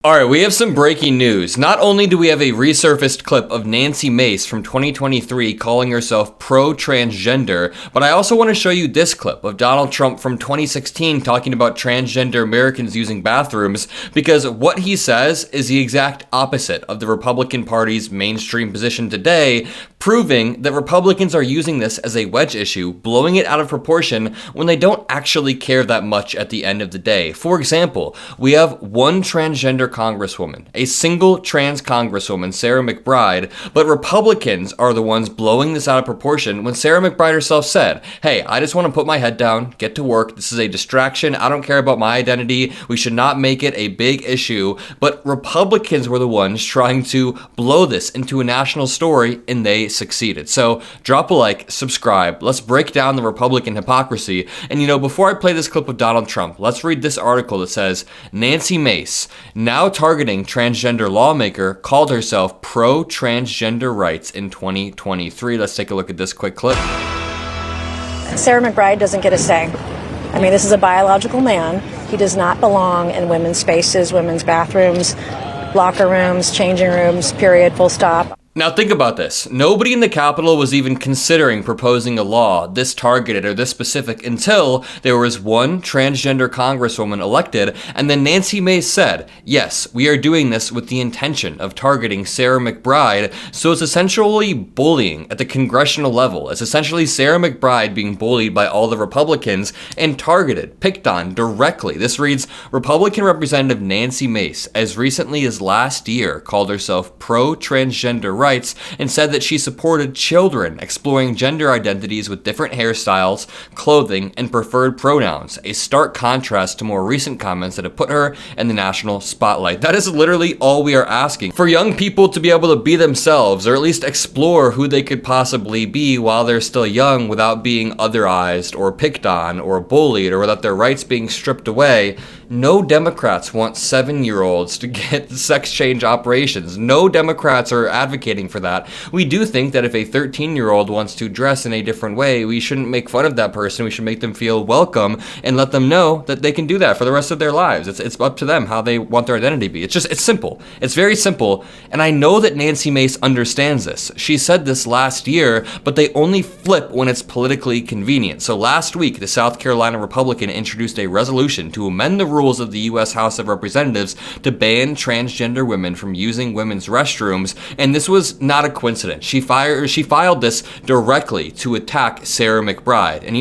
Alright, we have some breaking news. Not only do we have a resurfaced clip of Nancy Mace from 2023 calling herself pro-transgender, but I also want to show you this clip of Donald Trump from 2016 talking about transgender Americans using bathrooms, because what he says is the exact opposite of the Republican Party's mainstream position today, proving that Republicans are using this as a wedge issue, blowing it out of proportion when they don't actually care that much at the end of the day. For example, we have one transgender congresswoman, a single trans congresswoman, Sarah McBride, but Republicans are the ones blowing this out of proportion when Sarah McBride herself said, hey, I just want to put my head down, get to work, this is a distraction, I don't care about my identity, we should not make it a big issue, but Republicans were the ones trying to blow this into a national story, and they succeeded. So drop a like, subscribe, let's break down the Republican hypocrisy, and before I play this clip of Donald Trump, let's read this article that says, Nancy Mace, now targeting transgender lawmaker, called herself pro-transgender rights in 2023. Let's take a look at this quick clip. Sarah McBride doesn't get a say. I mean, this is a biological man. He does not belong in women's spaces, women's bathrooms, locker rooms, changing rooms, period, full stop. Now think about this. Nobody in the Capitol was even considering proposing a law this targeted or this specific until there was one transgender congresswoman elected, and then Nancy Mace said, yes, we are doing this with the intention of targeting Sarah McBride, so it's essentially bullying at the congressional level. It's essentially Sarah McBride being bullied by all the Republicans and targeted, picked on directly. This reads, Republican Representative Nancy Mace, as recently as last year, called herself pro-transgender rights and said that she supported children exploring gender identities with different hairstyles, clothing, and preferred pronouns, a stark contrast to more recent comments that have put her in the national spotlight. That is literally all we are asking, for young people to be able to be themselves, or at least explore who they could possibly be while they're still young without being otherized or picked on or bullied or without their rights being stripped away. No Democrats want 7-year-olds to get sex change operations. No Democrats are advocating for that. We do think that if a 13-year-old wants to dress in a different way, we shouldn't make fun of that person. We should make them feel welcome and let them know that they can do that for the rest of their lives. It's up to them how they want their identity to be. It's simple. It's very simple. And I know that Nancy Mace understands this. She said this last year, but they only flip when it's politically convenient. So last week, the South Carolina Republican introduced a resolution to amend the rules of the U.S. House of Representatives to ban transgender women from using women's restrooms, and this was not a coincidence. She filed this directly to attack Sarah McBride. And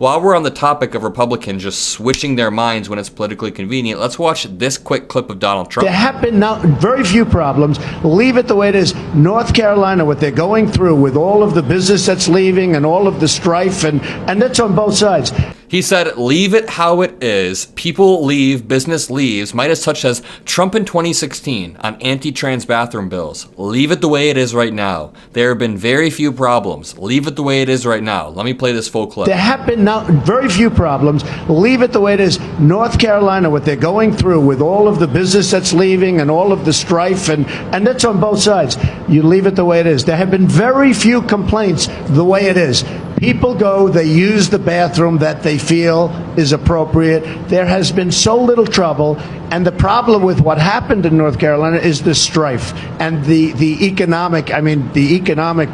while we're on the topic of Republicans just switching their minds when it's politically convenient, let's watch this quick clip of Donald Trump. There have been very few problems. Leave it the way it is. North Carolina, what they're going through with all of the business that's leaving and all of the strife, and that's on both sides. He said, leave it how it is. People leave, business leaves. MeidasTouch says, Trump in 2016 on anti-trans bathroom bills. Leave it the way it is right now. There have been very few problems. Leave it the way it is right now. Let me play this full clip. There have been very few problems. Leave it the way it is. North Carolina, what they're going through with all of the business that's leaving and all of the strife, and that's on both sides. You leave it the way it is. There have been very few complaints the way it is. People go, they use the bathroom that they feel is appropriate. There has been so little trouble, and the problem with what happened in North Carolina is the strife and the economic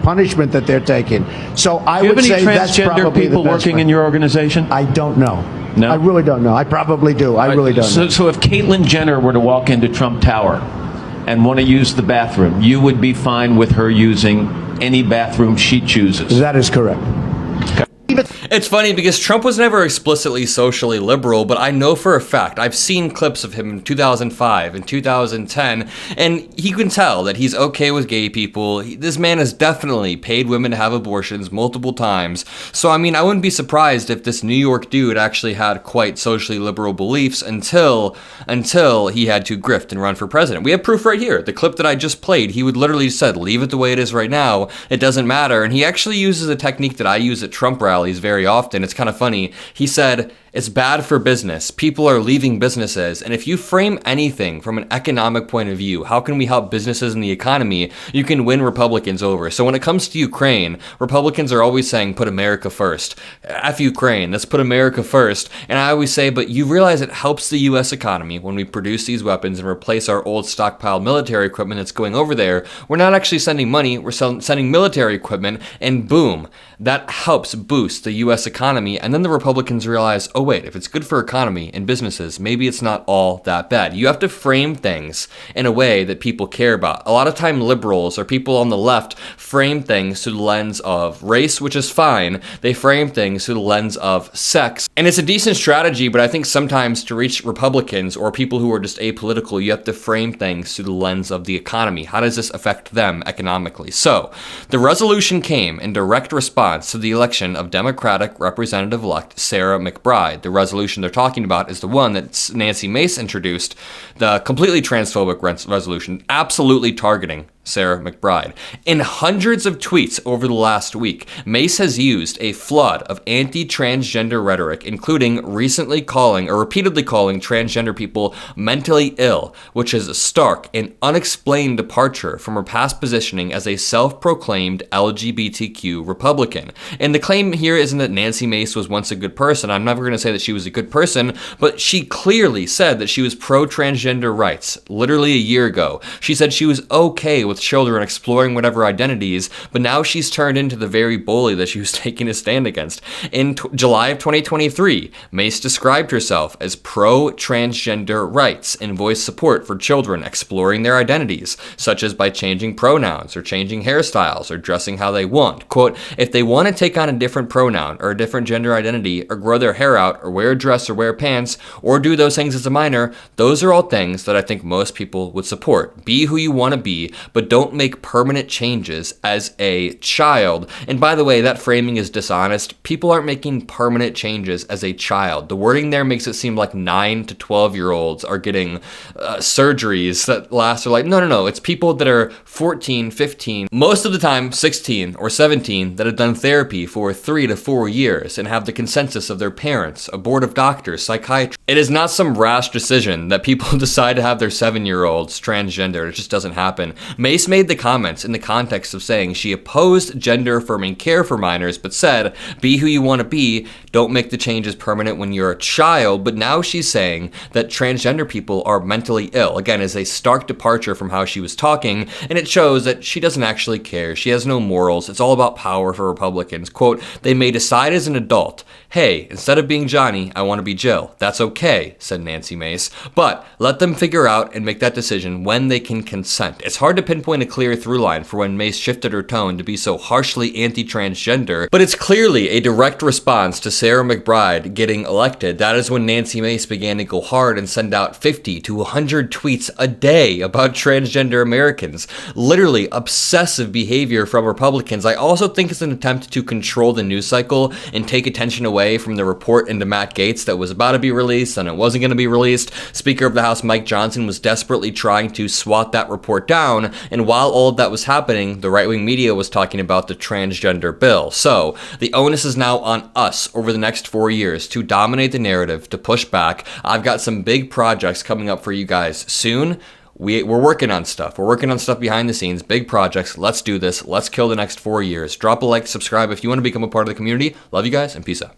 punishment that they're taking. So I would say that's probably the best. Do you have any transgender people working in your organization? I don't know. No? I really don't know. I probably do. I really don't know. So if Caitlyn Jenner were to walk into Trump Tower and want to use the bathroom, you would be fine with her using any bathroom she chooses? That is correct. It's funny because Trump was never explicitly socially liberal, but I know for a fact, I've seen clips of him in 2005 and 2010, and he can tell that he's okay with gay people. This man has definitely paid women to have abortions multiple times. So, I wouldn't be surprised if this New York dude actually had quite socially liberal beliefs until he had to grift and run for president. We have proof right here. The clip that I just played, he would literally said, leave it the way it is right now. It doesn't matter. And he actually uses a technique that I use at Trump rallies very often. It's kind of funny. He said, It's bad for business. People are leaving businesses. And if you frame anything from an economic point of view, how can we help businesses and the economy? You can win Republicans over. So when it comes to Ukraine, Republicans are always saying, put America first. F Ukraine, let's put America first. And I always say, but you realize it helps the U.S. economy when we produce these weapons and replace our old stockpiled military equipment that's going over there. We're not actually sending money, we're sending military equipment, and boom, that helps boost the U.S. economy. And then the Republicans realize, oh wait, if it's good for economy and businesses, maybe it's not all that bad. You have to frame things in a way that people care about. A lot of time liberals or people on the left frame things through the lens of race, which is fine. They frame things through the lens of sex. And it's a decent strategy, but I think sometimes to reach Republicans or people who are just apolitical, you have to frame things through the lens of the economy. How does this affect them economically? So the resolution came in direct response to the election of Democratic Representative-elect Sarah McBride. The resolution they're talking about is the one that Nancy Mace introduced, the completely transphobic resolution, absolutely targeting Sarah McBride. In hundreds of tweets over the last week, Mace has used a flood of anti-transgender rhetoric, including repeatedly calling transgender people mentally ill, which is a stark and unexplained departure from her past positioning as a self-proclaimed LGBTQ Republican. And the claim here isn't that Nancy Mace was once a good person. I'm never going to say that she was a good person, but she clearly said that she was pro-transgender rights literally a year ago. She said she was okay with children exploring whatever identities, but now she's turned into the very bully that she was taking a stand against. In July of 2023, Mace described herself as pro-transgender rights and voiced support for children exploring their identities, such as by changing pronouns or changing hairstyles or dressing how they want. Quote, if they want to take on a different pronoun or a different gender identity or grow their hair out or wear a dress or wear pants or do those things as a minor, those are all things that I think most people would support. Be who you want to be, but don't make permanent changes as a child. And by the way, that framing is dishonest. People aren't making permanent changes as a child. The wording there makes it seem like 9 to 12-year-olds are getting surgeries that last are like, no. It's people that are 14, 15, most of the time 16 or 17 that have done therapy for 3 to 4 years and have the consensus of their parents, a board of doctors, psychiatrists. It is not some rash decision that people decide to have their 7-year-olds transgender. It just doesn't happen. Mace made the comments in the context of saying she opposed gender-affirming care for minors, but said, be who you want to be, don't make the changes permanent when you're a child. But now she's saying that transgender people are mentally ill. Again, is a stark departure from how she was talking, and it shows that she doesn't actually care. She has no morals. It's all about power for Republicans. Quote, they may decide as an adult, hey, instead of being Johnny, I want to be Jill. That's okay, said Nancy Mace, but let them figure out and make that decision when they can consent. It's hard to pinpoint a clear through line for when Mace shifted her tone to be so harshly anti-transgender, but it's clearly a direct response to Sarah McBride getting elected. That is when Nancy Mace began to go hard and send out 50 to 100 tweets a day about transgender Americans. Literally obsessive behavior from Republicans. I also think it's an attempt to control the news cycle and take attention away from the report into Matt Gaetz that was about to be released and it wasn't going to be released. Speaker of the House Mike Johnson was desperately trying to swat that report down, and while all of that was happening, the right-wing media was talking about the transgender bill. So the onus is now on us over the next 4 years to dominate the narrative, to push back. I've got some big projects coming up for you guys soon. We're working on stuff. We're working on stuff behind the scenes, big projects. Let's do this. Let's kill the next 4 years. Drop a like, subscribe if you want to become a part of the community. Love you guys, and peace out.